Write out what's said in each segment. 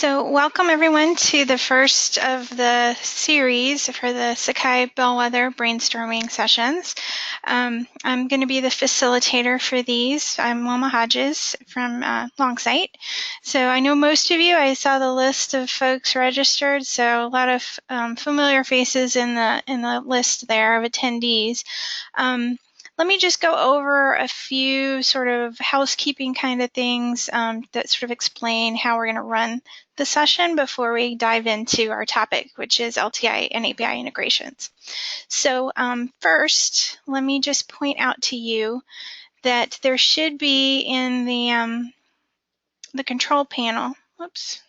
So welcome everyone to the first of the series for the Sakai Bellwether brainstorming sessions. I'm going to be the facilitator for these. I'm Wilma Hodges from Longsight. So I know most of you, I saw the list of folks registered, so a lot of familiar faces in the list there of attendees. Let me just go over a few sort of housekeeping kind of things that sort of explain how we're going to run the session before we dive into our topic, which is LTI and API integrations. So first, let me just point out to you that there should be in the control panel, whoops,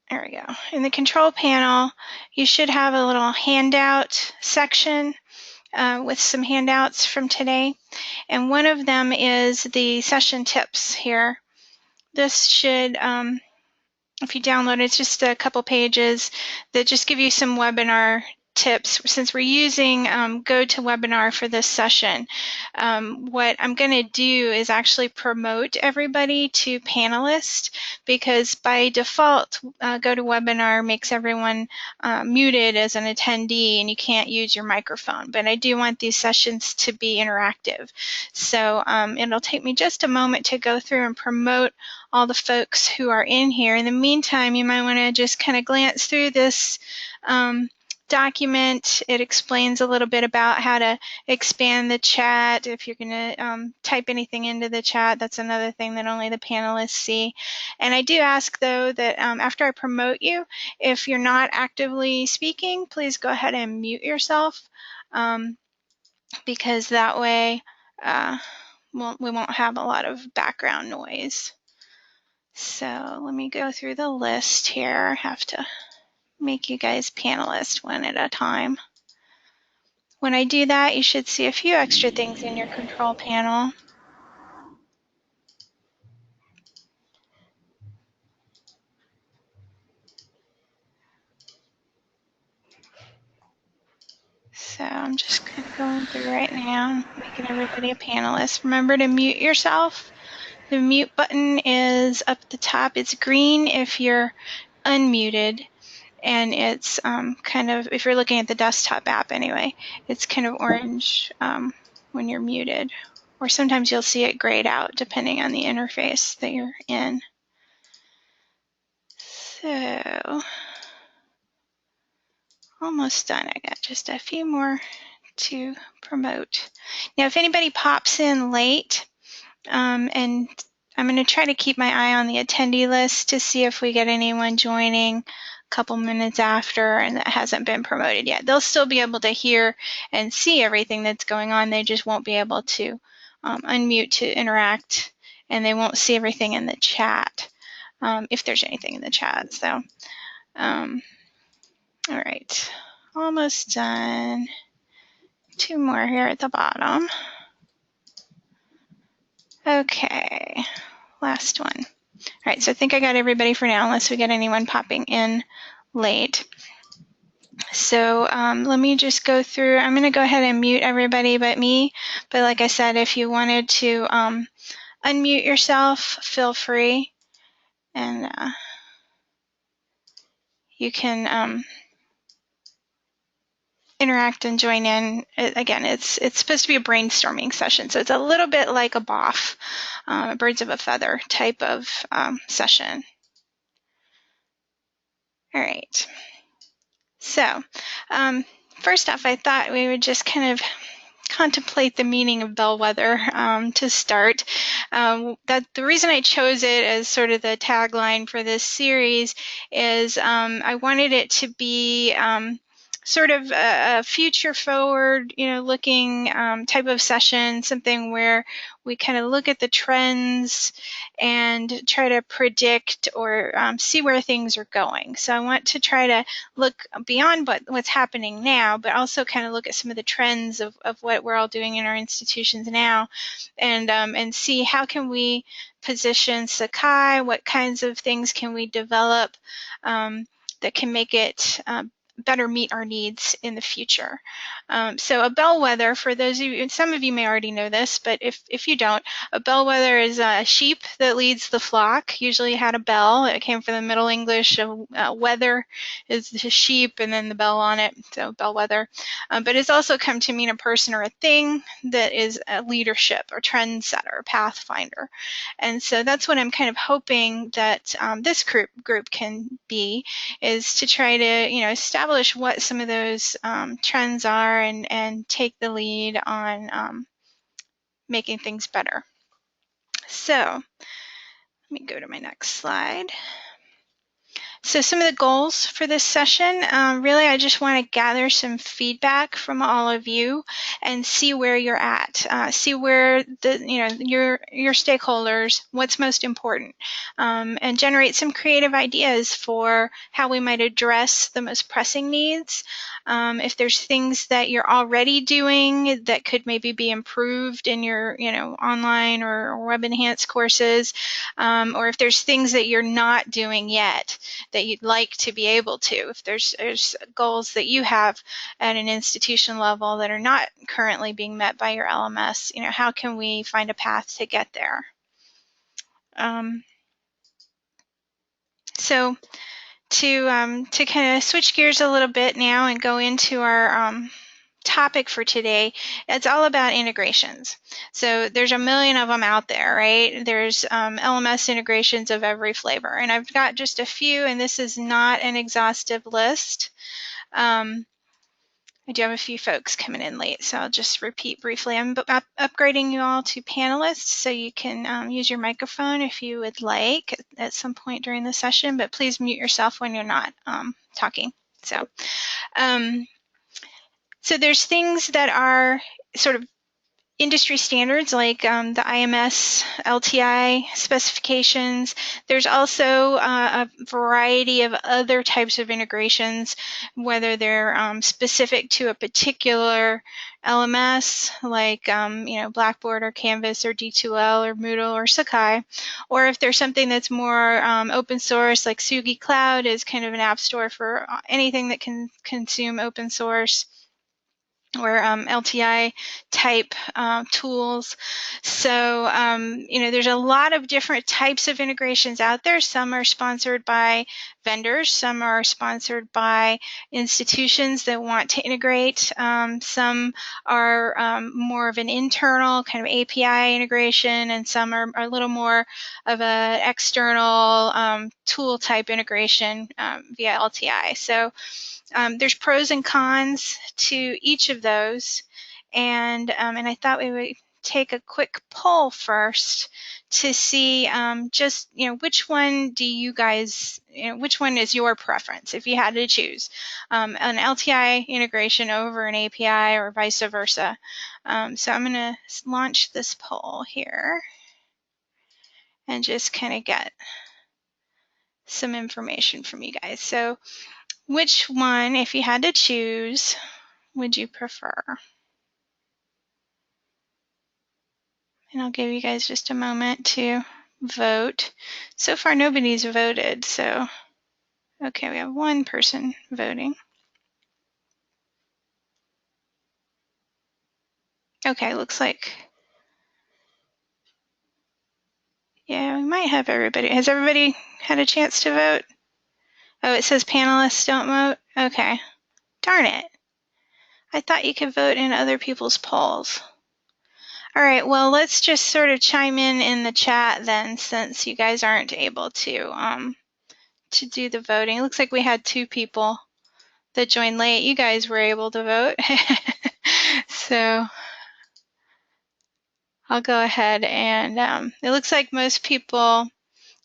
there we go. In the control panel, you should have a little handout section with some handouts from today. And one of them is the session tips here. This should, if you download it, it's just a couple pages that just give you some webinar tips. Since we're using GoToWebinar for this session, what I'm going to do is actually promote everybody to panelist, because by default GoToWebinar makes everyone muted as an attendee and you can't use your microphone. But I do want these sessions to be interactive. So it'll take me just a moment to go through and promote all the folks who are in here. In the meantime, you might want to just kind of glance through this document. It explains a little bit about how to expand the chat. If you're going to type anything into the chat, that's another thing that only the panelists see. And I do ask, though, that after I promote you, if you're not actively speaking, please go ahead and mute yourself, because that way we won't have a lot of background noise. So let me go through the list here. I have to make you guys panelists one at a time. When I do that, you should see a few extra things in your control panel. So I'm just kind of going through right now, making everybody a panelist. Remember to mute yourself. The mute button is up the top. It's green if you're unmuted, and it's kind of, if you're looking at the desktop app anyway, it's kind of orange when you're muted. Or sometimes you'll see it grayed out depending on the interface that you're in. So, almost done. I got just a few more to promote. Now, if anybody pops in late, and I'm going to try to keep my eye on the attendee list to see if we get anyone joining a couple minutes after and that hasn't been promoted yet. They'll still be able to hear and see everything that's going on. They just won't be able to unmute to interact, and they won't see everything in the chat, if there's anything in the chat. So, all right, almost done. Two more here at the bottom. Okay, last one. All right, so I think I got everybody for now, unless we get anyone popping in late. So let me just go through. I'm going to go ahead and mute everybody but me. But like I said, if you wanted to unmute yourself, feel free. And you can interact and join in. Again, it's supposed to be a brainstorming session, so it's a little bit like a BOF, birds of a feather type of session. All right. So first off, I thought we would just kind of contemplate the meaning of Bellwether to start. The reason I chose it as sort of the tagline for this series is I wanted it to be sort of a future forward, looking type of session, something where we kind of look at the trends and try to predict or see where things are going. So I want to try to look beyond what's happening now, but also kind of look at some of the trends of what we're all doing in our institutions now, and see how can we position Sakai, what kinds of things can we develop that can make it better meet our needs in the future. So a bellwether, for those of you, some of you may already know this, but if you don't, a bellwether is a sheep that leads the flock. Usually had a bell. It came from the Middle English. Wether is the sheep and then the bell on it, so bellwether. But it's also come to mean a person or a thing that is a leadership or trendsetter, pathfinder. And so that's what I'm kind of hoping that this group can be, is to try to, establish what some of those trends are and take the lead on making things better. So let me go to my next slide. So some of the goals for this session, really I just want to gather some feedback from all of you and see where you're at, see where your stakeholders, what's most important, and generate some creative ideas for how we might address the most pressing needs. If there's things that you're already doing that could maybe be improved in your online or web enhanced courses, or if there's things that you're not doing yet that you'd like to be able to. If there's goals that you have at an institution level that are not currently being met by your LMS, how can we find a path to get there? So to kind of switch gears a little bit now and go into our topic for today, it's all about integrations. So there's a million of them out there, right? There's LMS integrations of every flavor, and I've got just a few, and this is not an exhaustive list. I do have a few folks coming in late, so I'll just repeat briefly. I'm upgrading you all to panelists, so you can use your microphone if you would like at some point during the session, but please mute yourself when you're not talking. So there's things that are sort of industry standards like the IMS LTI specifications. There's also a variety of other types of integrations, whether they're specific to a particular LMS like Blackboard or Canvas or D2L or Moodle or Sakai, or if there's something that's more open source like Sugi Cloud is kind of an app store for anything that can consume open source, or LTI type tools. So, there's a lot of different types of integrations out there. Some are sponsored by vendors. Some are sponsored by institutions that want to integrate. Some are more of an internal kind of API integration, and some are a little more of an external tool type integration via LTI. So there's pros and cons to each of those, and I thought we would take a quick poll first to see just which one do you guys, which one is your preference if you had to choose an LTI integration over an API or vice versa. So I'm going to launch this poll here and just kind of get some information from you guys. So which one, if you had to choose, would you prefer? And I'll give you guys just a moment to vote. So far, nobody's voted, so okay, we have one person voting. Okay, looks like, yeah, we might have everybody. Has everybody had a chance to vote? Oh, it says panelists don't vote? Okay. Darn it. I thought you could vote in other people's polls. All right, well, let's just sort of chime in the chat then, since you guys aren't able to do the voting. It looks like we had 2 people that joined late. You guys were able to vote. So I'll go ahead and it looks like most people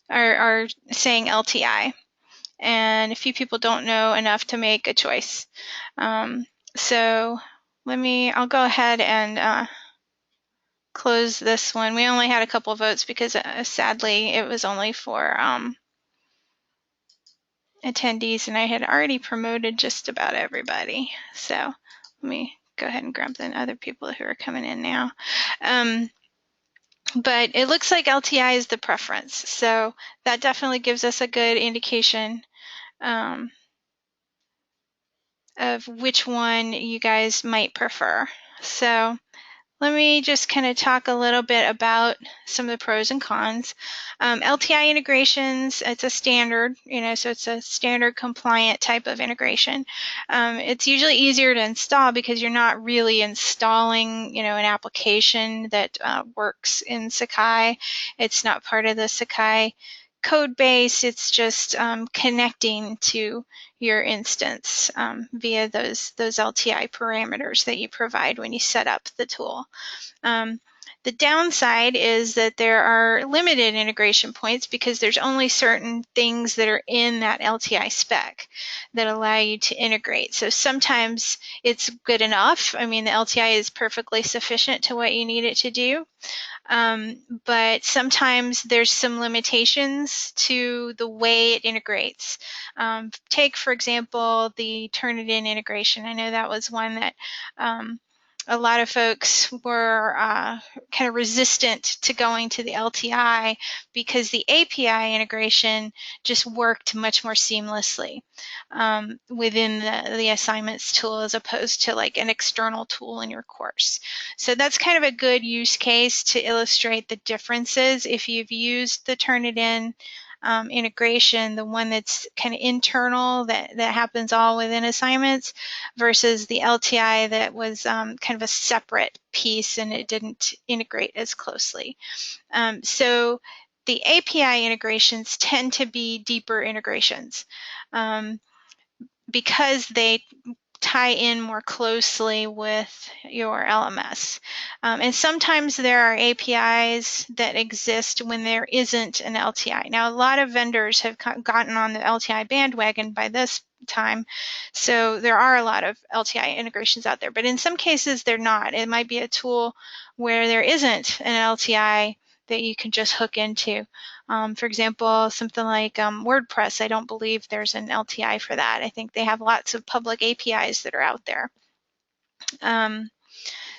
are saying LTI, and a few people don't know enough to make a choice. So I'll go ahead and close this one. We only had a couple votes because sadly it was only for attendees, and I had already promoted just about everybody. So let me go ahead and grab the other people who are coming in now. But it looks like LTI is the preference, so that definitely gives us a good indication of which one you guys might prefer. So let me just kind of talk a little bit about some of the pros and cons. LTI integrations, it's a standard, so it's a standard compliant type of integration. It's usually easier to install because you're not really installing, an application that works in Sakai. It's not part of the Sakai code base. It's just connecting to your instance via those LTI parameters that you provide when you set up the tool. The downside is that there are limited integration points because there's only certain things that are in that LTI spec that allow you to integrate. So sometimes it's good enough. I mean, the LTI is perfectly sufficient to what you need it to do. But sometimes there's some limitations to the way it integrates. Take, for example, the Turnitin integration. I know that was one that a lot of folks were kind of resistant to going to the LTI because the API integration just worked much more seamlessly within the assignments tool as opposed to like an external tool in your course. So that's kind of a good use case to illustrate the differences if you've used the Turnitin integration, the one that's kind of internal that happens all within assignments versus the LTI that was kind of a separate piece and it didn't integrate as closely. So the API integrations tend to be deeper integrations because they tie in more closely with your LMS. And sometimes there are APIs that exist when there isn't an LTI. Now, a lot of vendors have gotten on the LTI bandwagon by this time, so there are a lot of LTI integrations out there, but in some cases they're not. It might be a tool where there isn't an LTI that you can just hook into. For example, something like WordPress, I don't believe there's an LTI for that. I think they have lots of public APIs that are out there.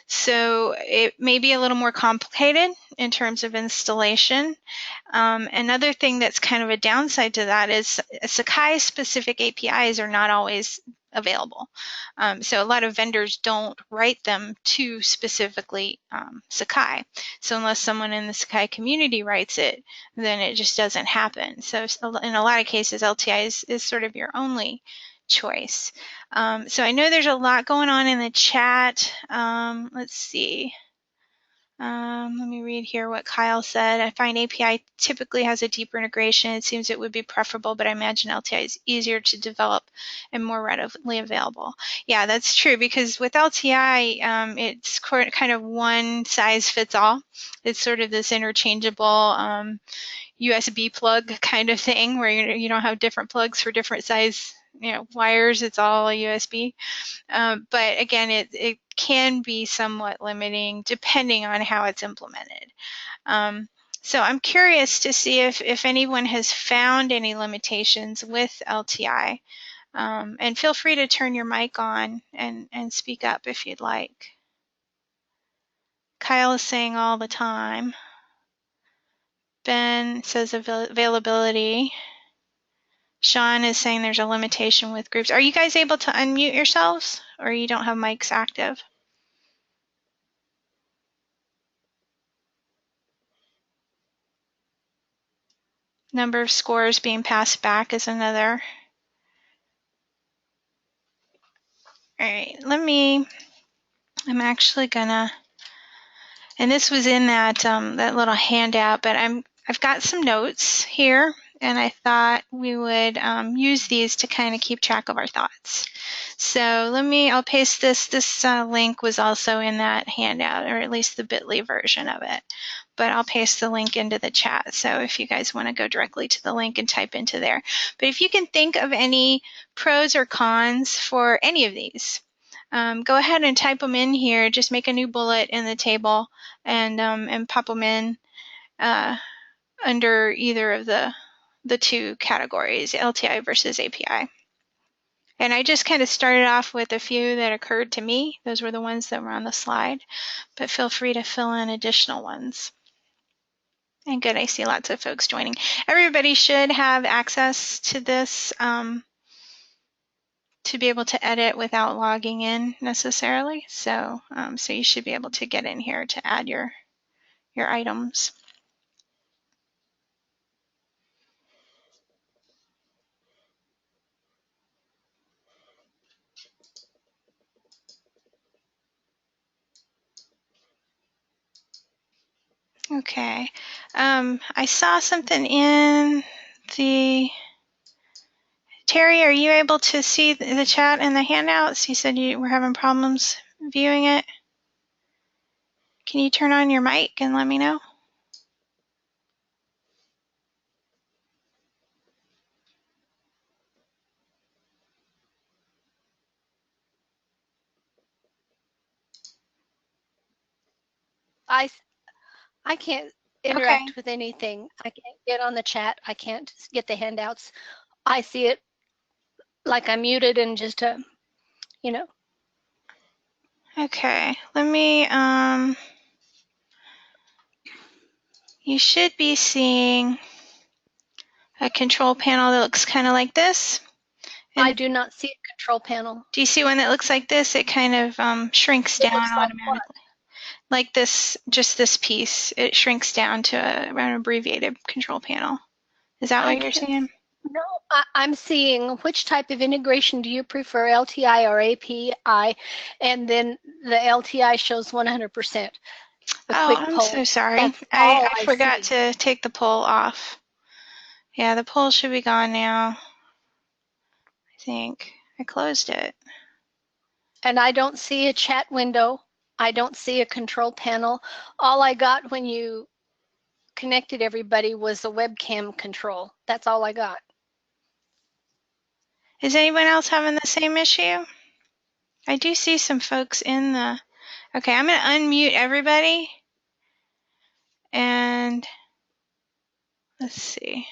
So it may be a little more complicated in terms of installation. Another thing that's kind of a downside to that is Sakai-specific APIs are not always available. So a lot of vendors don't write them to specifically Sakai. So unless someone in the Sakai community writes it, then it just doesn't happen. So in a lot of cases, LTI is sort of your only choice. So I know there's a lot going on in the chat. Let's see. Let me read here what Kyle said. I find API typically has a deeper integration. It seems it would be preferable, but I imagine LTI is easier to develop and more readily available. Yeah, that's true because with LTI, it's kind of one size fits all. It's sort of this interchangeable USB plug kind of thing where you don't have different plugs for different size wires. It's all a USB. But again, it can be somewhat limiting depending on how it's implemented. So I'm curious to see if anyone has found any limitations with LTI. And feel free to turn your mic on and speak up if you'd like. Kyle is saying all the time. Ben says availability. Sean is saying there's a limitation with groups. Are you guys able to unmute yourselves or you don't have mics active? Number of scores being passed back is another. All right, I'm actually gonna, and this was in that that little handout, but I've got some notes here, and I thought we would use these to kind of keep track of our thoughts. So I'll paste this. This link was also in that handout, or at least the bit.ly version of it. But I'll paste the link into the chat. So if you guys want to go directly to the link and type into there. But if you can think of any pros or cons for any of these, go ahead and type them in here. Just make a new bullet in the table and pop them in under either of the two categories, LTI versus API. And I just kind of started off with a few that occurred to me. Those were the ones that were on the slide, but feel free to fill in additional ones. And good, I see lots of folks joining. Everybody should have access to this to be able to edit without logging in necessarily. So, so you should be able to get in here to add your items. Okay, I saw something in the, Terry, are you able to see the chat and the handouts? You said you were having problems viewing it. Can you turn on your mic and let me know? I can't Okay. interact with anything. I can't get on the chat. I can't get the handouts. I see it like I'm muted and just, you know. Okay, let me, you should be seeing a control panel that looks kind of like this. And I do not see a control panel. do you see one that looks like this? It kind of shrinks It down looks like automatically. Like this, just this piece, it shrinks down to an abbreviated control panel. Is that what you're seeing? No, I'm seeing which type of integration do you prefer, LTI or API? And then the LTI shows 100%. The Oh, quick I'm so poll. sorry. That's I all I forgot see. to take the poll off. Yeah, the poll should be gone now. I think I closed it. And I don't see a chat window. I don't see a control panel. All I got when you connected everybody was a webcam control. That's all I got. Is anyone else having the same issue? I do see some folks in the, okay, I'm going to unmute everybody. And let's see.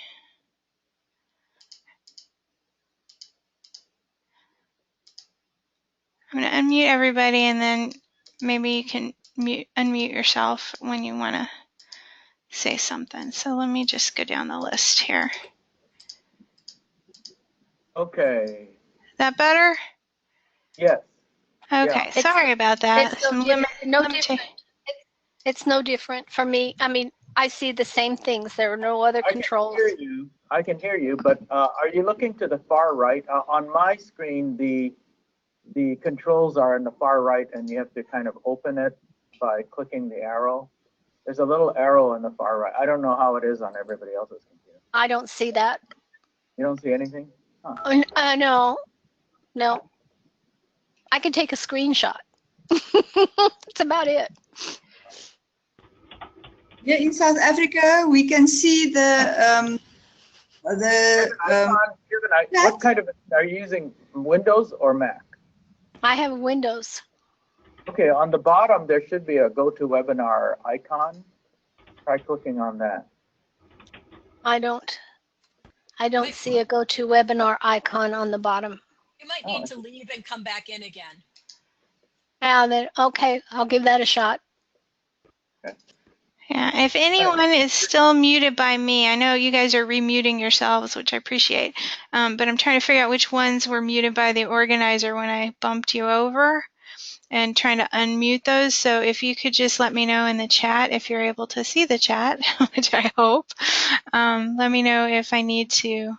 I'm going to unmute everybody, and then maybe you can unmute yourself when you want to say something. So let me just go down the list here. Okay. Is that better? Yes. Okay, Yeah. sorry about that. It's no different. It's no different for me. I mean, I see the same things. There are no other controls. I can hear you, but are you looking to the far right? On my screen, the controls are in the far right, and you have to kind of open it by clicking the arrow. There's a little arrow in the far right. I don't know how it is on everybody else's computer. I don't see that. You don't see anything? Huh. No. I can take a screenshot. That's about it. Yeah, in South Africa, we can see the what kind of, are you using Windows or Mac? I have Windows. Okay, on the bottom, there should be a GoToWebinar icon. Try clicking on that. I don't see a GoToWebinar icon on the bottom. You might need to leave and come back in again. Then, okay, I'll give that a shot. Okay. Yeah, if anyone is still muted by me, I know you guys are remuting yourselves, which I appreciate, but I'm trying to figure out which ones were muted by the organizer when I bumped you over and trying to unmute those. So if you could just let me know in the chat if you're able to see the chat, which I hope, let me know if I need to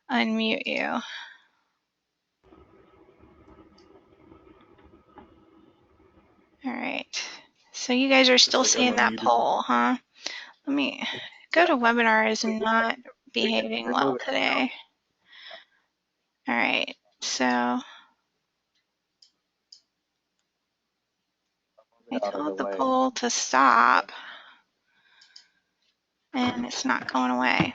unmute you. All right, so you guys are still seeing that poll, huh? Let me go to webinar is not behaving well today. All right, so I told the poll to stop and it's not going away.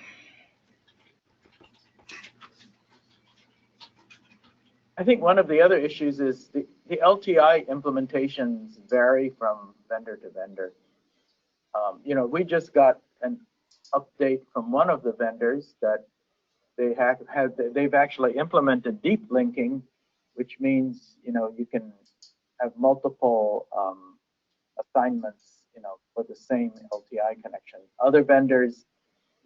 I think one of the other issues is the LTI implementations vary from vendor to vendor. You know, we just got an update from one of the vendors that they've actually implemented deep linking, which means, you know, you can have multiple assignments, you know, for the same LTI connection. Other vendors,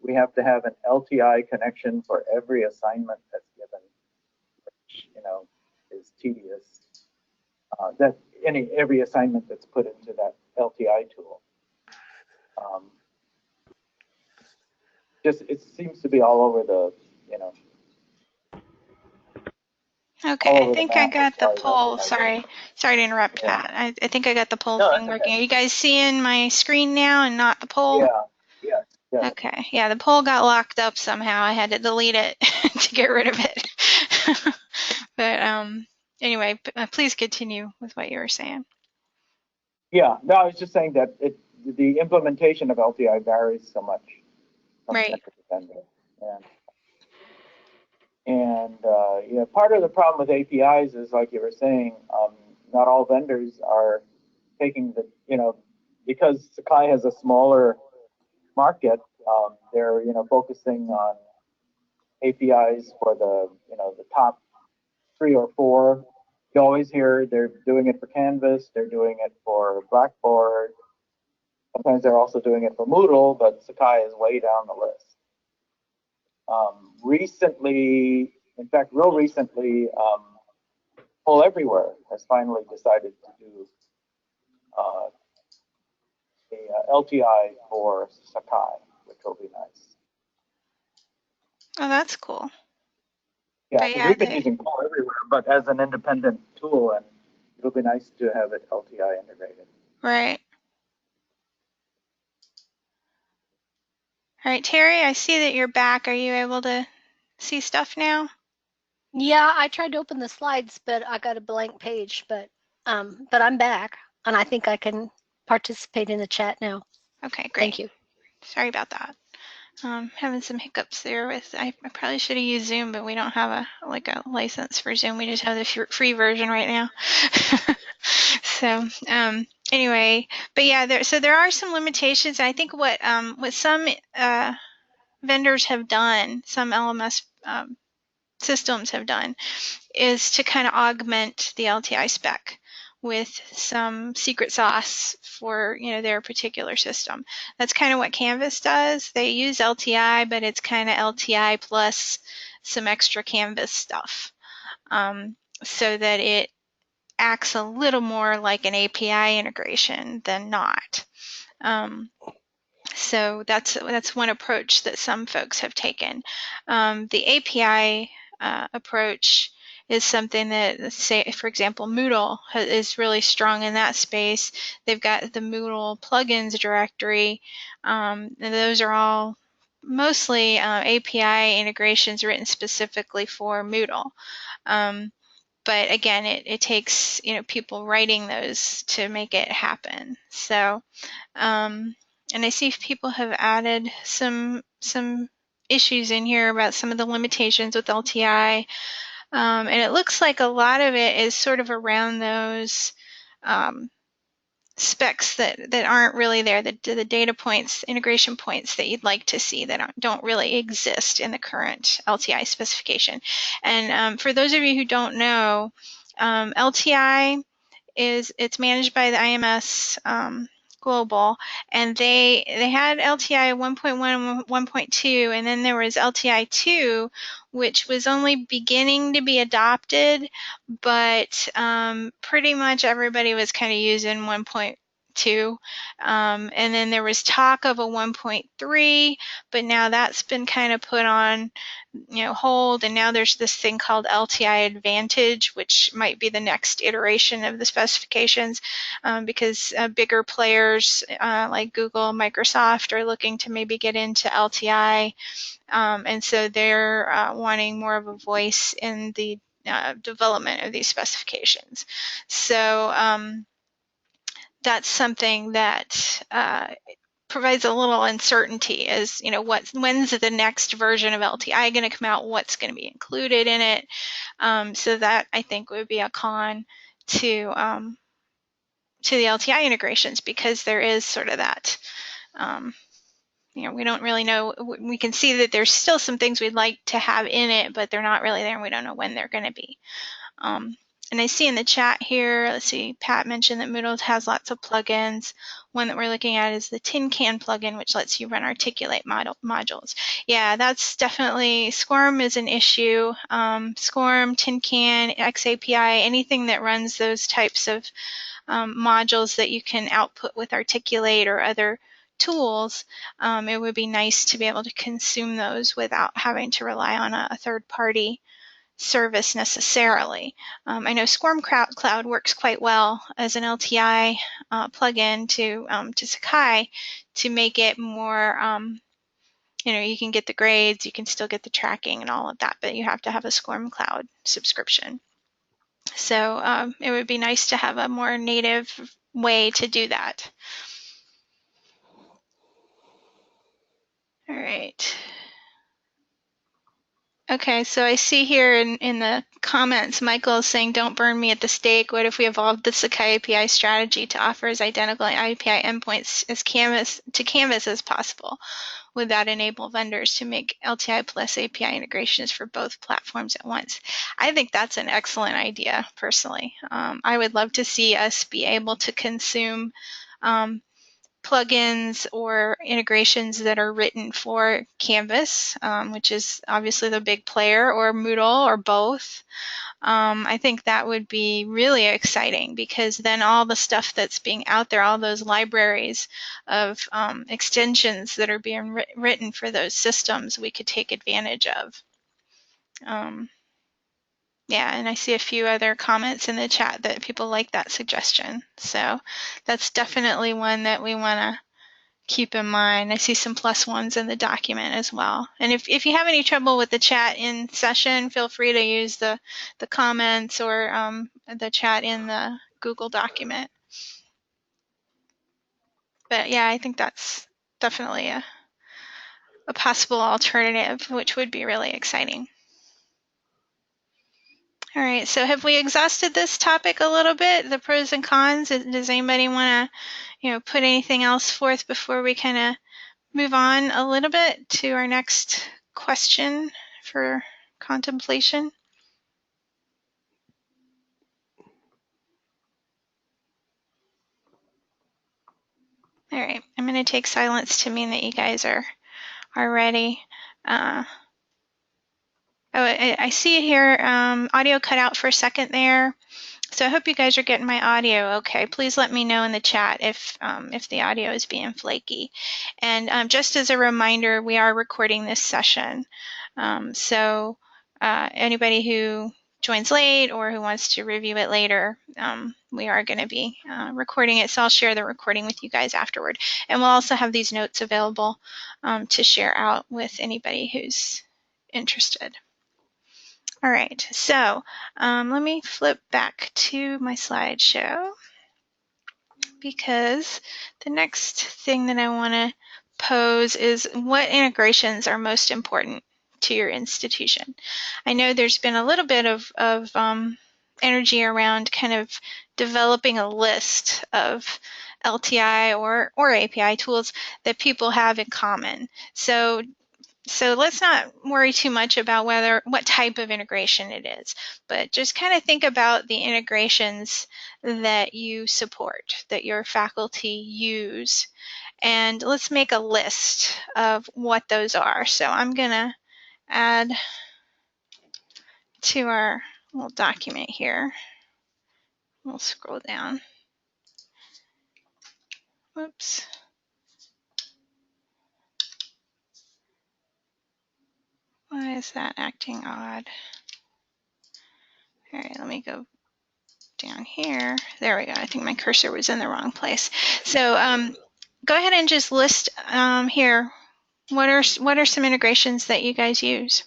we have to have an LTI connection for every assignment that's given, which, you know, is tedious. That every assignment that's put into that LTI tool. Just it seems to be all over the, Okay, all I over the think I map as got the far as poll. LTI. Sorry to interrupt, Yeah. Pat. I think I got the poll No, thing that's working. okay. Are you guys seeing my screen now and not the poll? Yeah. Yes. Yes. Okay, yeah, the poll got locked up somehow. I had to delete it to get rid of it. But anyway, please continue with what you were saying. Yeah. No, I was just saying that the implementation of LTI varies so much from Right. vendor to vendor. And part of the problem with APIs is, like you were saying, not all vendors are taking because Sakai has a smaller market, they're, focusing on APIs for the top 3 or 4. You always hear they're doing it for Canvas, they're doing it for Blackboard. Sometimes they're also doing it for Moodle, but Sakai is way down the list. Recently, in fact, real recently, Pull Everywhere has finally decided to do a LTI for Sakai, which will be nice. Oh, that's cool. Yeah, But because yeah, we've been using Pull Everywhere, but as an independent tool, and it'll be nice to have it LTI integrated. right. All right, Terry, I see that you're back. Are you able to see stuff now? Yeah, I tried to open the slides, but I got a blank page. But I'm back, and I think I can participate in the chat now. Okay, great. Thank you. Sorry about that. Having some hiccups there with, I probably should have used Zoom, but we don't have a license for Zoom. We just have the free version right now. So anyway, but yeah, there are some limitations. I think what some vendors have done, some LMS systems have done, is to kind of augment the LTI spec with some secret sauce for their particular system. That's kind of what Canvas does. They use LTI, but it's kind of LTI plus some extra Canvas stuff, so that it acts a little more like an API integration than not. So that's one approach that some folks have taken. The API approach is something that, say, for example, Moodle is really strong in that space. They've got the Moodle plugins directory, and those are all mostly API integrations written specifically for Moodle. But again, it takes people writing those to make it happen. So. And I see people have added some issues in here about some of the limitations with LTI, and it looks like a lot of it is sort of around those specs that aren't really there, the data points, integration points that you'd like to see that don't really exist in the current LTI specification. And for those of you who don't know, LTI it's managed by the IMS Global, and they had LTI 1.1 and 1.2, and then there was LTI 2, which was only beginning to be adopted, but pretty much everybody was kind of using 1.2, and then there was talk of a 1.3, but now that's been kind of put on hold, and now there's this thing called LTI Advantage, which might be the next iteration of the specifications, because bigger players like Google, Microsoft are looking to maybe get into LTI, and so they're wanting more of a voice in the development of these specifications. So that's something that provides a little uncertainty as when's the next version of LTI going to come out, what's going to be included in it. So that I think would be a con to the LTI integrations, because there is sort of that we don't really know. We can see that there's still some things we'd like to have in it, but they're not really there, and we don't know when they're going to be. And I see in the chat here, let's see, Pat mentioned that Moodle has lots of plugins. One that we're looking at is the Tin Can plugin, which lets you run articulate modules. Yeah, that's definitely, SCORM is an issue. SCORM, Tin Can, XAPI, anything that runs those types of modules that you can output with articulate or other tools, it would be nice to be able to consume those without having to rely on a third-party service necessarily. I know Swarm Cloud works quite well as an LTI plugin to Sakai to make it more, you can get the grades, you can still get the tracking and all of that, but you have to have a Swarm Cloud subscription. So it would be nice to have a more native way to do that. All right. Okay, so I see here in the comments, Michael is saying, don't burn me at the stake. What if we evolved the Sakai API strategy to offer as identical API endpoints as Canvas as possible? Would that enable vendors to make LTI plus API integrations for both platforms at once? I think that's an excellent idea, personally. I would love to see us be able to consume plugins or integrations that are written for Canvas, which is obviously the big player, or Moodle, or both. I think that would be really exciting, because then all the stuff that's being out there, all those libraries of extensions that are being written for those systems, we could take advantage of. Yeah, and I see a few other comments in the chat that people like that suggestion. So that's definitely one that we want to keep in mind. I see some +1s in the document as well. And if you have any trouble with the chat in session, feel free to use the comments or the chat in the Google document. But yeah, I think that's definitely a possible alternative, which would be really exciting. All right, so have we exhausted this topic a little bit, the pros and cons? Does anybody want to, put anything else forth before we kind of move on a little bit to our next question for contemplation? All right, I'm going to take silence to mean that you guys are ready. I see it here, audio cut out for a second there. So I hope you guys are getting my audio okay. Please let me know in the chat if the audio is being flaky. And just as a reminder, we are recording this session. So anybody who joins late or who wants to review it later, we are going to be recording it. So I'll share the recording with you guys afterward. And we'll also have these notes available to share out with anybody who's interested. All right, so let me flip back to my slideshow, because the next thing that I want to pose is what integrations are most important to your institution. I know there's been a little bit of energy around kind of developing a list of LTI or API tools that people have in common. So let's not worry too much about what type of integration it is, but just kind of think about the integrations that you support, that your faculty use, and let's make a list of what those are. So I'm going to add to our little document here. We'll scroll down. Whoops. Why is that acting odd? All right, let me go down here. There we go. I think my cursor was in the wrong place. So go ahead and just list here, what are some integrations that you guys use?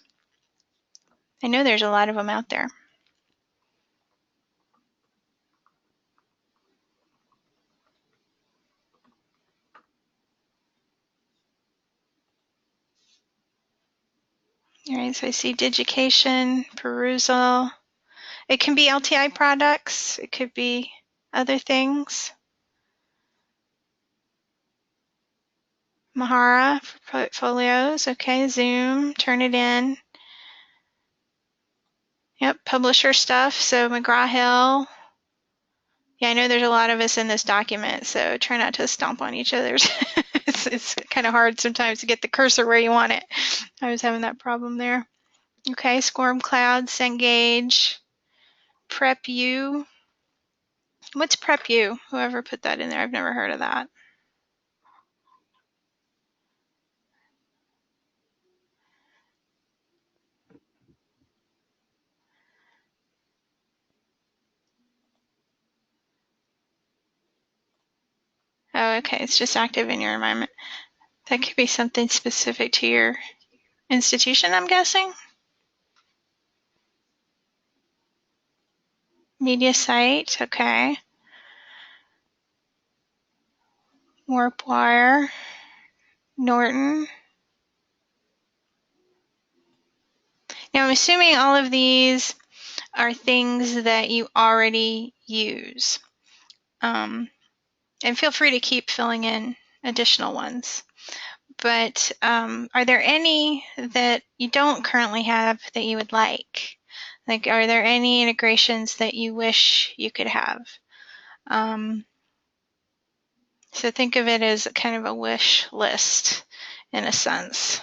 I know there's a lot of them out there. All right, so I see Digication, Perusal. It can be LTI products. It could be other things. Mahara for portfolios. Okay, Zoom, Turnitin. Yep, publisher stuff. So McGraw-Hill. Yeah, I know there's a lot of us in this document, so try not to stomp on each other's. It's kind of hard sometimes to get the cursor where you want it. I was having that problem there. Okay, Swarm Cloud, Cengage, PrepU. What's PrepU? Whoever put that in there, I've never heard of that. Oh, okay, it's just active in your environment. That could be something specific to your institution, I'm guessing. Media site, okay. Warpwire, Norton. Now I'm assuming all of these are things that you already use. And feel free to keep filling in additional ones. But are there any that you don't currently have that you would like? Like, are there any integrations that you wish you could have? So think of it as kind of a wish list in a sense.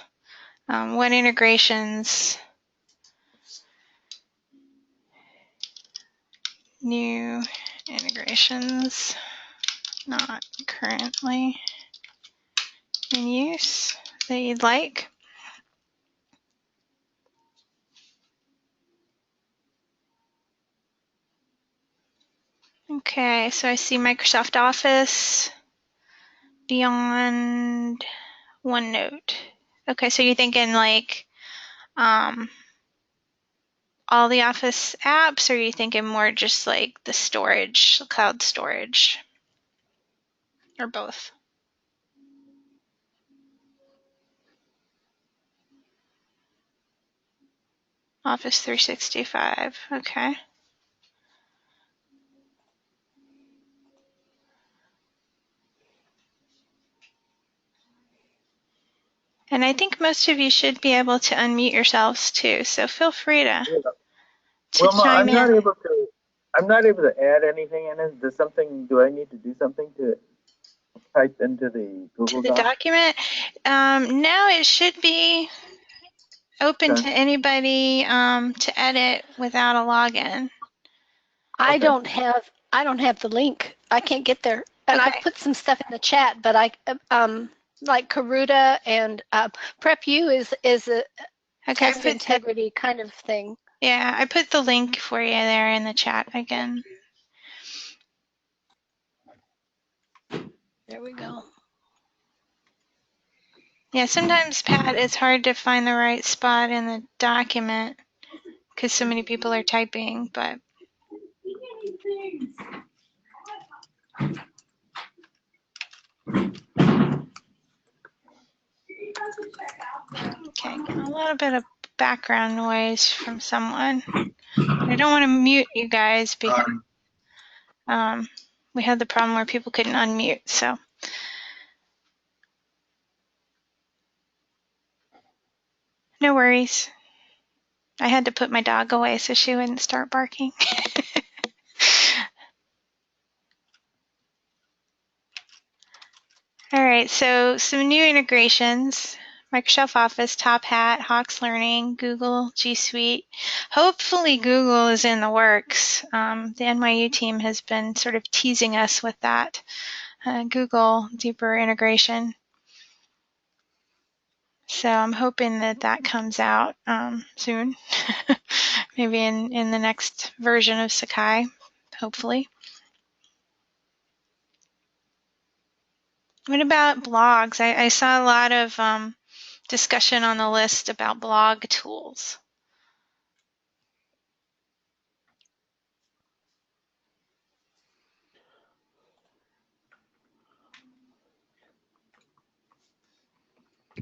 What integrations, new integrations, not currently in use that you'd like? Okay, so I see Microsoft Office, beyond OneNote. Okay, so you're thinking like all the Office apps, or are you thinking more just like the storage, cloud storage, or both? Office 365, okay. And I think most of you should be able to unmute yourselves too, so feel free to Wilma, chime in. I'm not able to add anything in it. Do I need to do something to type into the Google To the Doc? document. No, it should be open Okay. to anybody to edit without a login. I Okay. don't have the link. I can't get there. And I Okay. put some stuff in the chat, but like Karuta and PrepU is a Okay, test integrity kind of thing. yeah, I put the link for you there in the chat again. There we go. Yeah, sometimes, Pat, it's hard to find the right spot in the document because so many people are typing, but okay, getting a little bit of background noise from someone. I don't want to mute you guys because we had the problem where people couldn't unmute, so. No worries. I had to put my dog away so she wouldn't start barking. All right, so some new integrations. Microsoft Office, Top Hat, Hawks Learning, Google, G Suite. Hopefully Google is in the works. The NYU team has been sort of teasing us with that Google deeper integration. So I'm hoping that that comes out soon, maybe in the next version of Sakai, hopefully. What about blogs? I saw a lot of discussion on the list about blog tools.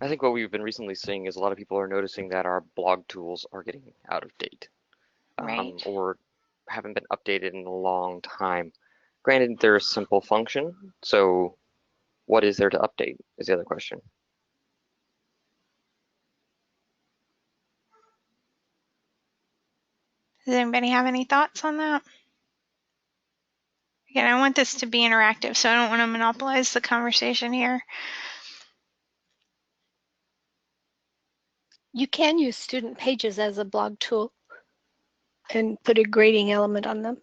I think what we've been recently seeing is a lot of people are noticing that our blog tools are getting out of date, Right. or haven't been updated in a long time. Granted, they're a simple function, so what is there to update is the other question. Does anybody have any thoughts on that? Again, I want this to be interactive, so I don't want to monopolize the conversation here. You can use student pages as a blog tool and put a grading element on them.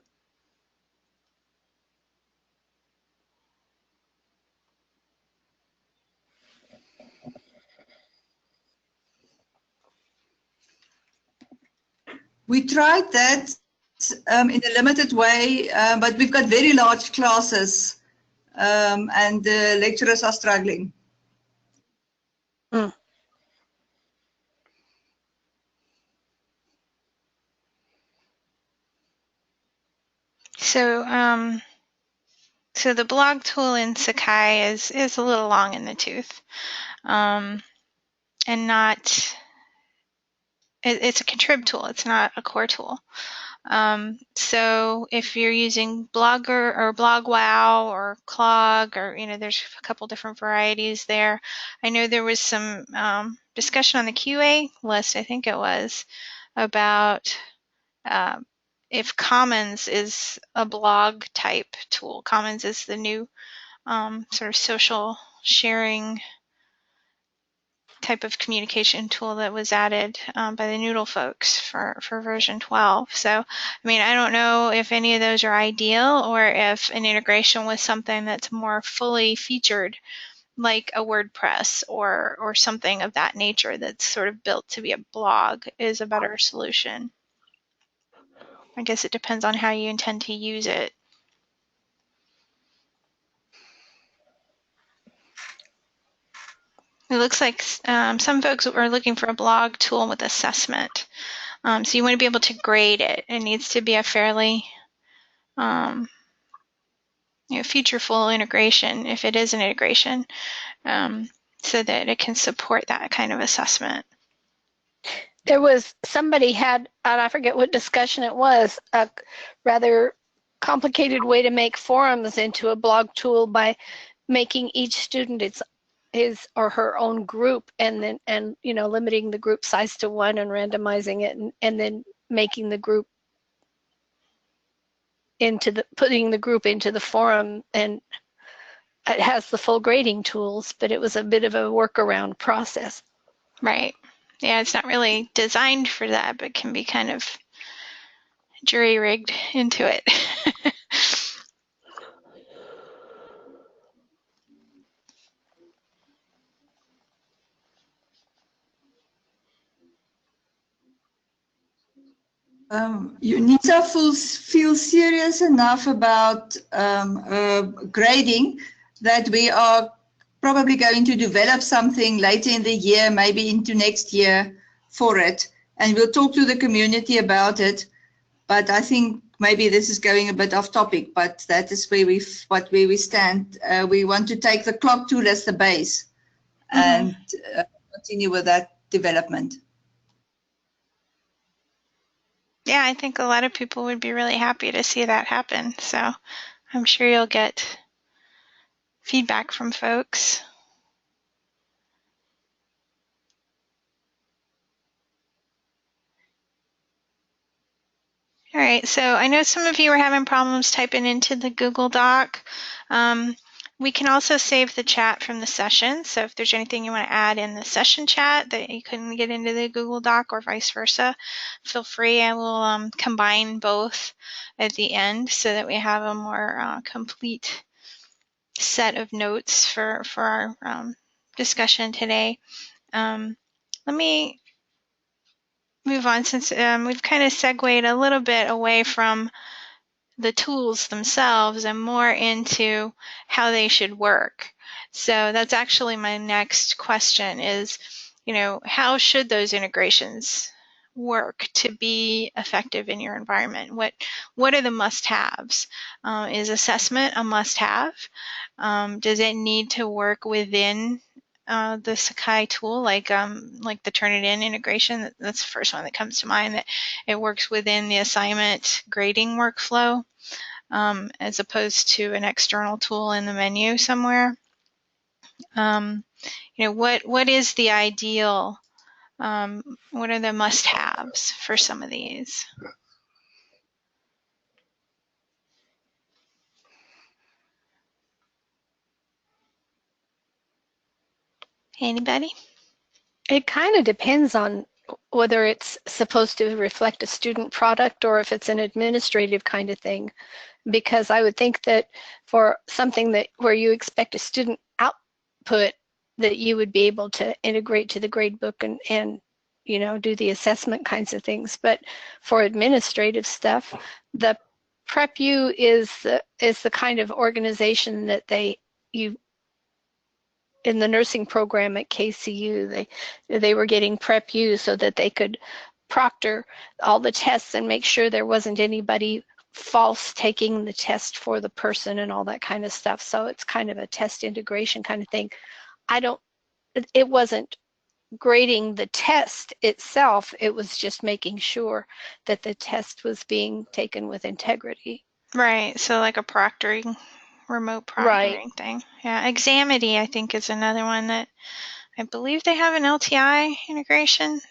We tried that in a limited way, but we've got very large classes and the lecturers are struggling. So, so the blog tool in Sakai is a little long in the tooth, and not. It's a contrib tool. It's not a core tool. So if you're using Blogger or BlogWow or Clog, or there's a couple different varieties there. I know there was some discussion on the QA list, I think it was, about if Commons is a blog type tool. Commons is the new sort of social sharing type of communication tool that was added by the Noodle folks for version 12. So, I mean, I don't know if any of those are ideal or if an integration with something that's more fully featured, like a WordPress or something of that nature that's sort of built to be a blog, is a better solution. I guess it depends on how you intend to use it. It looks like some folks are looking for a blog tool with assessment. So you want to be able to grade it. It needs to be a fairly featureful integration, if it is an integration, so that it can support that kind of assessment. There was somebody had, and I forget what discussion it was, a rather complicated way to make forums into a blog tool by making each student his or her own group, and then limiting the group size to 1 and randomizing it, and then making the group putting the group into the forum, and it has the full grading tools, but it was a bit of a workaround process. Right. Yeah, it's not really designed for that, but can be kind of jury-rigged into it. UNITA feel serious enough about grading that we are probably going to develop something later in the year, maybe into next year for it. And we'll talk to the community about it. But I think maybe this is going a bit off topic, but that is where we stand. We want to take the clock tool as the base and continue with that development. Yeah, I think a lot of people would be really happy to see that happen. So I'm sure you'll get feedback from folks. All right, so I know some of you are having problems typing into the Google Doc. We can also save the chat from the session. So if there's anything you want to add in the session chat that you couldn't get into the Google Doc or vice versa, feel free. I will combine both at the end so that we have a more complete set of notes for our discussion today. Let me move on, since we've kind of segued a little bit away from the tools themselves and more into how they should work. So that's actually my next question is, how should those integrations work to be effective in your environment? What are the must-haves? Is assessment a must-have? Does it need to work within the Sakai tool, like the Turnitin integration? That's the first one that comes to mind, that it works within the assignment grading workflow, as opposed to an external tool in the menu somewhere. What is the ideal? What are the must-haves for some of these? Anybody? It kind of depends on whether it's supposed to reflect a student product or if it's an administrative kind of thing. Because I would think that for something that where you expect a student output, that you would be able to integrate to the gradebook and you know, do the assessment kinds of things. But for administrative stuff, the PrepU is the kind of organization that you in the nursing program at KCU, they were getting PrepU so that they could proctor all the tests and make sure there wasn't anybody false taking the test for the person and all that kind of stuff. So it's kind of a test integration kind of thing. It wasn't grading the test itself, it was just making sure that the test was being taken with integrity. Right, so like a proctoring, remote Right. proctoring thing. Yeah, Examity, I think, is another one that I believe they have an LTI integration.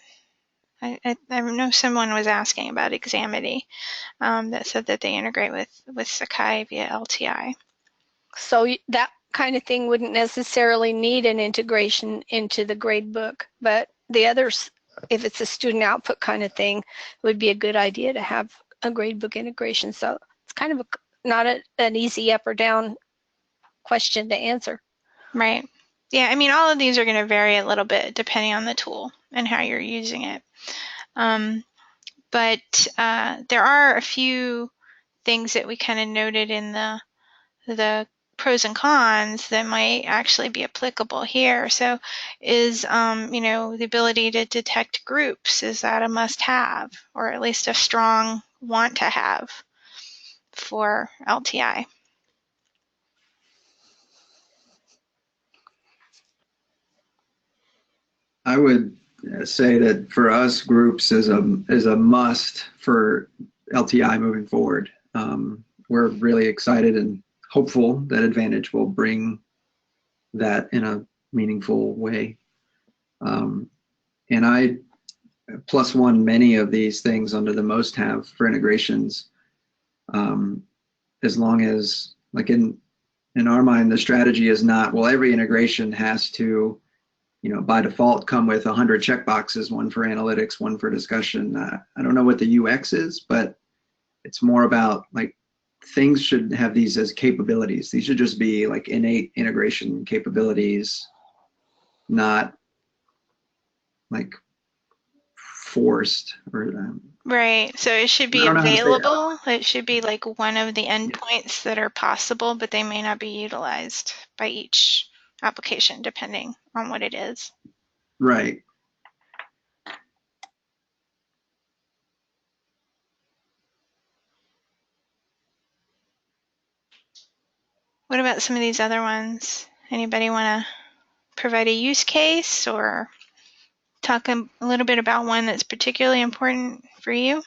I know someone was asking about Examity, that said that they integrate with Sakai via LTI. So that kind of thing wouldn't necessarily need an integration into the gradebook, but the others, if it's a student output kind of thing, it would be a good idea to have a gradebook integration. So it's kind of not an easy up or down question to answer. Right. Yeah, I mean, all of these are going to vary a little bit depending on the tool and how you're using it. But there are a few things that we kind of noted in the pros and cons that might actually be applicable here. So is, the ability to detect groups, is that a must-have, or at least a strong want to have for LTI? I would say that for us, groups is a must for LTI moving forward. We're really excited and hopeful that Advantage will bring that in a meaningful way. And I plus one many of these things under the MustHave for integrations, as long as, like, in our mind, the strategy is not, well, every integration has to, by default come with 100 checkboxes, one for analytics, one for discussion. I don't know what the UX is, but it's more about, like, things should have these as capabilities. These should just be like innate integration capabilities, not like forced or Right. So it should I be don't know how to say that. available. It should be like one of the endpoints that are possible, but they may not be utilized by each application depending on what it is. Right. What about some of these other ones? Anybody want to provide a use case or talk a little bit about one that's particularly important for you?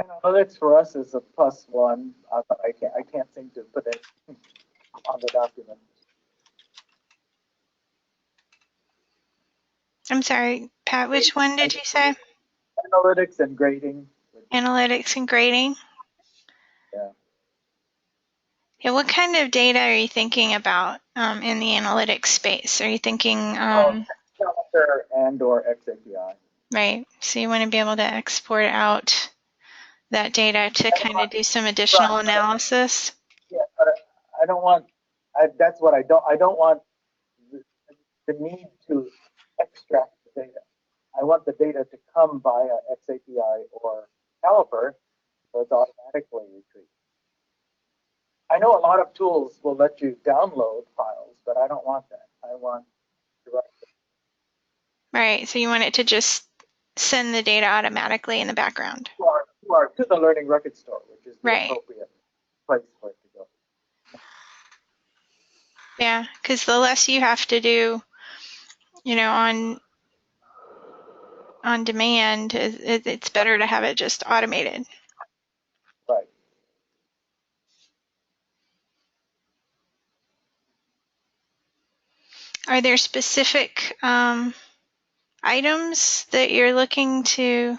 Analytics for us is a plus one, but I can't seem to put it on the document. I'm sorry, Pat, which one did you say? Analytics and grading. Analytics and grading? Yeah. Yeah, what kind of data are you thinking about in the analytics space? Are you thinking, Calendar and or XAPI. right, so you want to be able to export out that data to kind of do some additional analysis? Yeah, but I don't want, that's what I don't want the need to extract the data. I want the data to come via XAPI or Caliper, so it's automatically retrieved. I know a lot of tools will let you download files, but I don't want that. I want direct. Right, so you want it to just send the data automatically in the background. To the learning record store, which is the Right. appropriate place for it to go. Yeah, because the less you have to do, on demand, it's better to have it just automated. Right. Are there specific items that you're looking to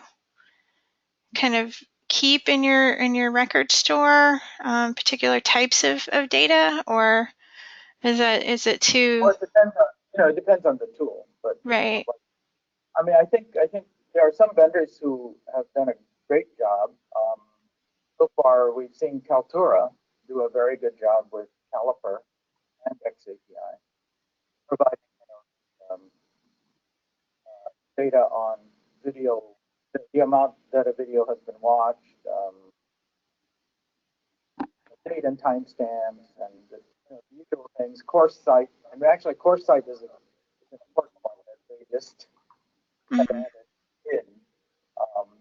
kind of keep in your record store, particular types of data, or is it too Well, it depends on, it depends on the tool, but right? I mean, I think there are some vendors who have done a great job. So far, we've seen Kaltura do a very good job with Caliper and XAPI, providing um, data on video, the amount that a video has been watched, date and timestamps, and the usual things. Course site, I mean, actually, course site is an important one that they just have Mm-hmm. added in.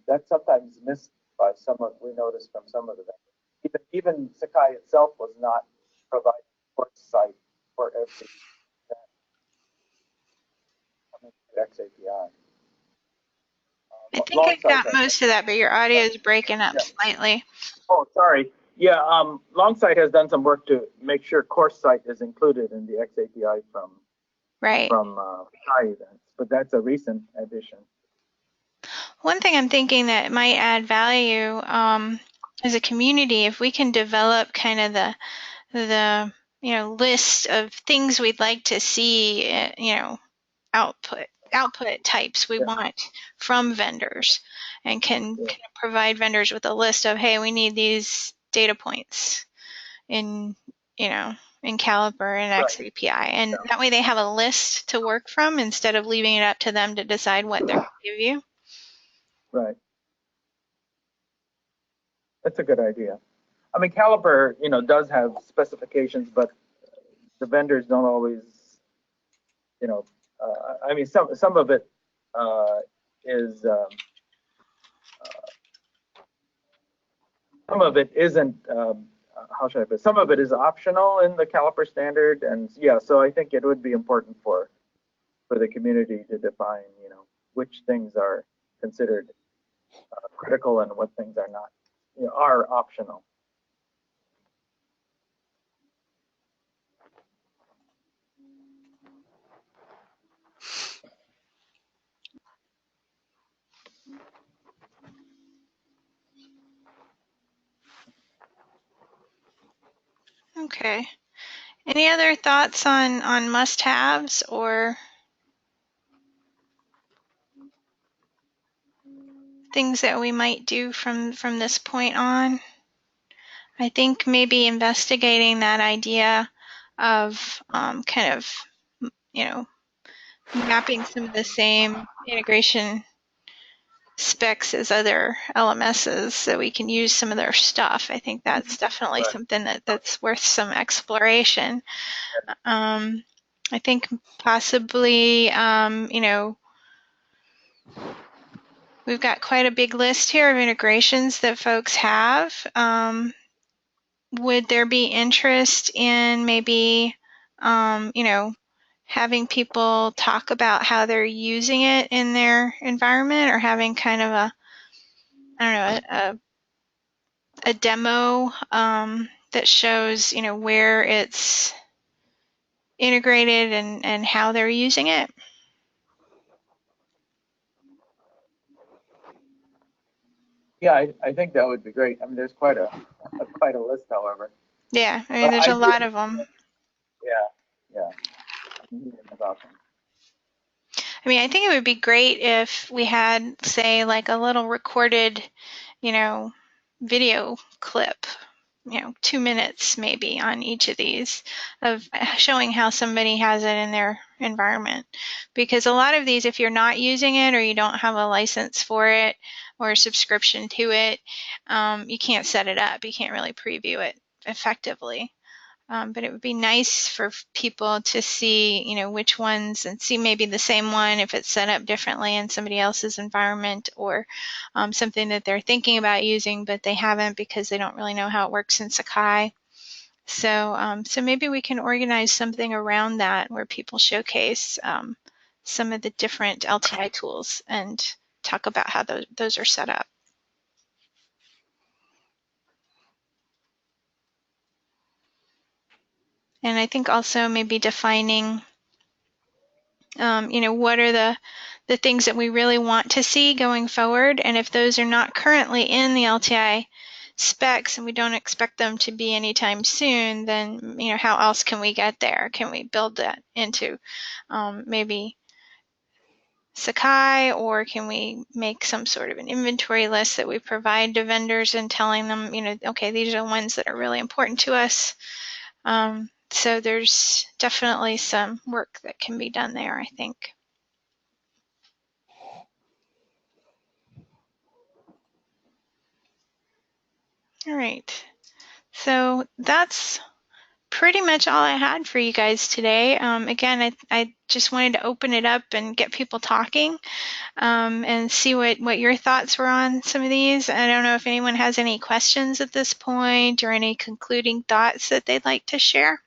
That's sometimes missed by some of, we noticed from some of the vendors. Even Sakai itself was not providing course site for every XAPI. I think I Longsight got has, most of that, but your audio is breaking up yeah. slightly. Oh, sorry. Yeah, Longsight has done some work to make sure course site is included in the XAPI Right. from Sakai events, but that's a recent addition. One thing I'm thinking that might add value as a community, if we can develop kind of the list of things we'd like to see, output types we Yeah. want from vendors, and can Yeah. kind of provide vendors with a list of, hey, we need these data points in in Caliper and Right. XAPI, and Yeah. that way they have a list to work from instead of leaving it up to them to decide what they're going to give you. Right. That's a good idea. I mean, Caliper, does have specifications, but the vendors don't always, I mean, some of it is, some of it isn't. How should I put it? Some of it is optional in the Caliper standard, and yeah, so I think it would be important for the community to define, which things are considered critical and what things are not, are optional. Okay. Any other thoughts on must-haves or things that we might do from this point on? I think maybe investigating that idea of kind of mapping some of the same integration specs as other LMSs so we can use some of their stuff. I think that's definitely Right. something that's worth some exploration. I think possibly, we've got quite a big list here of integrations that folks have. Would there be interest in maybe, having people talk about how they're using it in their environment, or having kind of I don't know, a demo that shows, where it's integrated and how they're using it? Yeah, I think that would be great. I mean, there's quite a list, however. Yeah, I mean, But there's I a do, lot of them. yeah. I'm hearing about them. I mean, I think it would be great if we had, say, like a little recorded, video clip, 2 minutes maybe on each of these, of showing how somebody has it in their environment. Because a lot of these, if you're not using it or you don't have a license for it or a subscription to it, you can't set it up. You can't really preview it effectively. But it would be nice for people to see, which ones, and see maybe the same one if it's set up differently in somebody else's environment, or something that they're thinking about using but they haven't because they don't really know how it works in Sakai. So maybe we can organize something around that where people showcase some of the different LTI tools and talk about how those are set up. And I think also maybe defining What are the things that we really want to see going forward? And if those are not currently in the LTI specs and we don't expect them to be anytime soon, then, how else can we get there? Can we build that into maybe Sakai, or can we make some sort of an inventory list that we provide to vendors and telling them, okay, these are the ones that are really important to us. So there's definitely some work that can be done there, I think. All right, so that's pretty much all I had for you guys today. Again, I just wanted to open it up and get people talking and see what your thoughts were on some of these. I don't know if anyone has any questions at this point or any concluding thoughts that they'd like to share.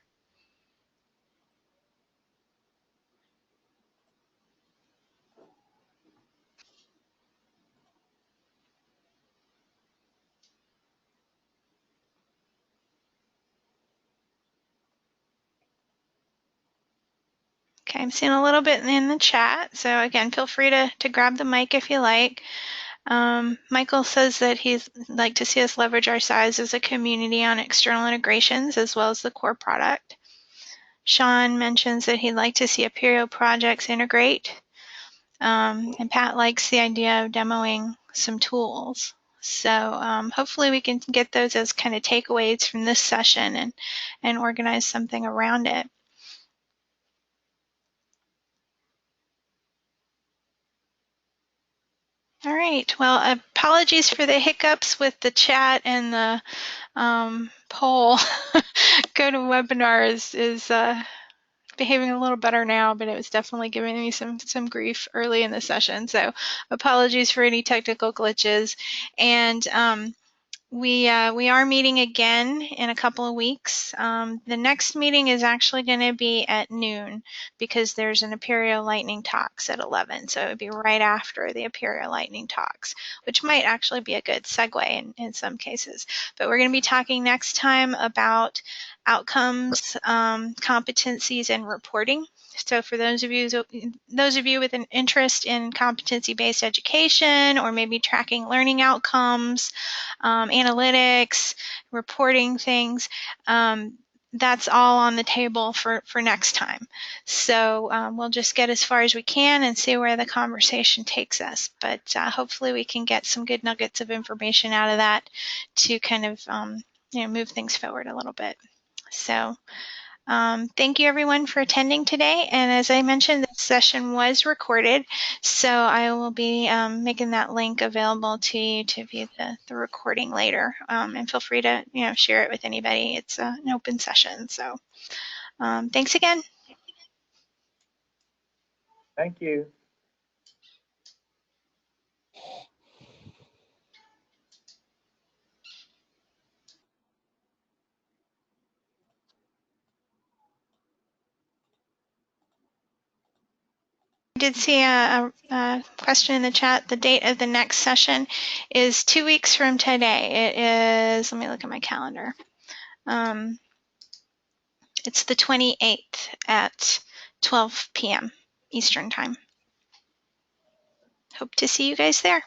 Okay, I'm seeing a little bit in the chat. So again, feel free to grab the mic if you like. Michael says that he'd like to see us leverage our size as a community on external integrations as well as the core product. Sean mentions that he'd like to see Apereo projects integrate. And Pat likes the idea of demoing some tools. So hopefully we can get those as kind of takeaways from this session and organize something around it. All right, well, apologies for the hiccups with the chat and the poll. GoToWebinar is behaving a little better now, but it was definitely giving me some grief early in the session. So apologies for any technical glitches. And we are meeting again in a couple of weeks. The next meeting is actually going to be at noon because there's an Apereo Lightning Talks at 11. So it would be right after the Apereo Lightning Talks, which might actually be a good segue in some cases. But we're going to be talking next time about outcomes, competencies, and reporting. So for those of you with an interest in competency-based education or maybe tracking learning outcomes, analytics, reporting things, that's all on the table for next time. So we'll just get as far as we can and see where the conversation takes us. But hopefully we can get some good nuggets of information out of that to kind of move things forward a little bit. So thank you everyone for attending today. And as I mentioned, this session was recorded, so I will be making that link available to you to view the recording later. And feel free to share it with anybody. It's an open session. So thanks again. Thank you. I did see a question in the chat. The date of the next session is 2 weeks from today. It is, let me look at my calendar. It's the 28th at 12 p.m. Eastern Time. Hope to see you guys there.